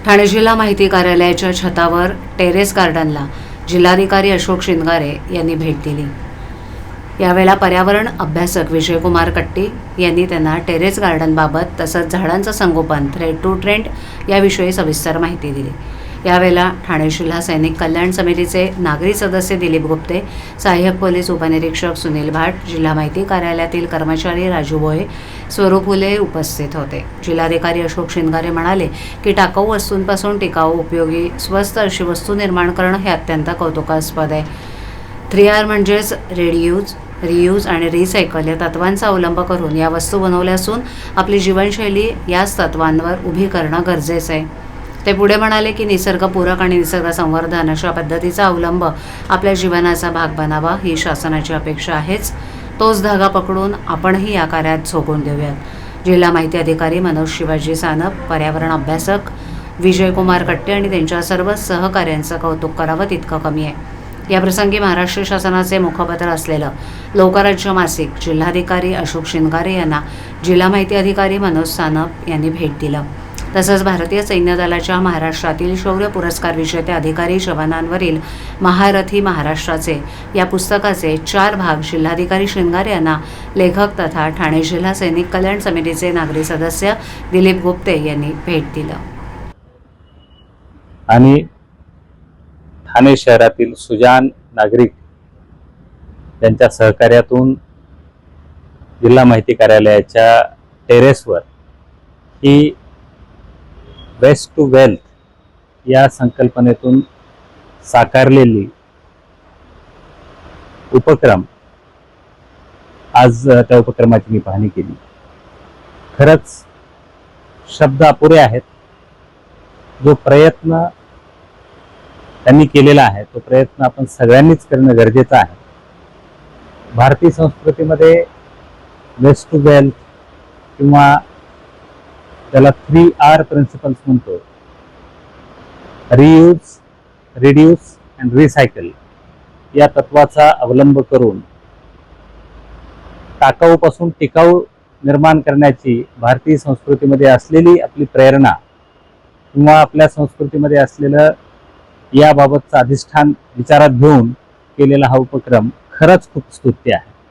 ठाणे जिल्हा माहिती कार्यालयाच्या छतावर टेरेस गार्डनला जिल्हाधिकारी अशोक शिंगारे यांनी भेट दिली। यावेळेला पर्यावरण अभ्यासक विजयकुमार कट्टी यांनी त्यांना टेरेस गार्डनबाबत तसंच झाडांचं संगोपन थ्रेड टू ट्रेंड याविषयी सविस्तर माहिती दिली। यावेळेला ठाणे जिल्हा सैनिक कल्याण समितीचे नागरी सदस्य दिलीप गुप्ते, सहाय्यक पोलीस उपनिरीक्षक सुनील भाट, जिल्हा माहिती कार्यालयातील कर्मचारी राजू भोये, स्वरूप फुले उपस्थित होते। जिल्हाधिकारी अशोक शिंगारे म्हणाले की टाकाऊ वस्तूंपासून टिकाऊ, उपयोगी, स्वस्त अशी वस्तू निर्माण करणं हे अत्यंत कौतुकास्पद आहे। 3R म्हणजेच रिड्यूज, रियूज आणि रिसायकल या तत्वांचा अवलंब करून या वस्तू बनवल्या असून आपली जीवनशैली याच तत्वांवर उभी करणं गरजेचं आहे। ते पुढे म्हणाले की निसर्गपूरक आणि निसर्ग संवर्धन अशा पद्धतीचा अवलंब आपल्या जीवनाचा भाग बनावा ही शासनाची अपेक्षा आहेच। तोच धागा पकडून आपणही या कार्यात झोकून देऊयात। जिल्हा माहिती अधिकारी मनोज शिवाजी सानप, पर्यावरण अभ्यासक विजयकुमार कट्टे आणि त्यांच्या सर्व सहकाऱ्यांचं कौतुक करावं तितकं कमी आहे। याप्रसंगी महाराष्ट्र शासनाचे मुखपत्र असलेलं लोकराज्य मासिक जिल्हाधिकारी अशोक शिंगारे यांना जिल्हा माहिती अधिकारी मनोज सानप यांनी भेट दिलं। तसंच भारतीय सैन्य दलाच्या महाराष्ट्रातील शौर्य पुरस्कार विजेत्या अधिकारी जवानांवरील महारथी महाराष्ट्राचे या पुस्तकाचे 4 भाग जिल्हाधिकारी शिंगारे यांना लेखक तथा ठाणे जिल्हा सैनिक कल्याण समितीचे नागरी सदस्य दिलीप गुप्ते यांनी भेट दिलं। आणि ठाणे शहरातील सुजाण नागरिक यांच्या सहकार्यातून जिल्हा माहिती कार्यालयाच्या टेरेसवर ही वेस्ट टू वेल्थ या संकल्पनेतून साकारलेली उपक्रम, आज त्या उपक्रमाची मी पाहणी केली। खरंच शब्द अपुरे आहेत। जो प्रयत्न त्यांनी केलेला आहे तो प्रयत्न आपण सगळ्यांनीच करणं गरजेचं आहे। भारतीय संस्कृतीमध्ये वेस्ट टू वेल्थ किंवा त्याला 3R प्रिन्सिपल्स म्हणतो, रियूज, रिड्यूस अँड रिसायकल या तत्वाचा अवलंब करून टाकाऊपासून टिकाऊ निर्माण करण्याची भारतीय संस्कृतीमध्ये असलेली आपली प्रेरणा किंवा आपल्या संस्कृतीमध्ये असलेलं याबाबतचं अधिष्ठान विचारात घेऊन केलेला हा उपक्रम खरंच खूप स्तुत्य आहे।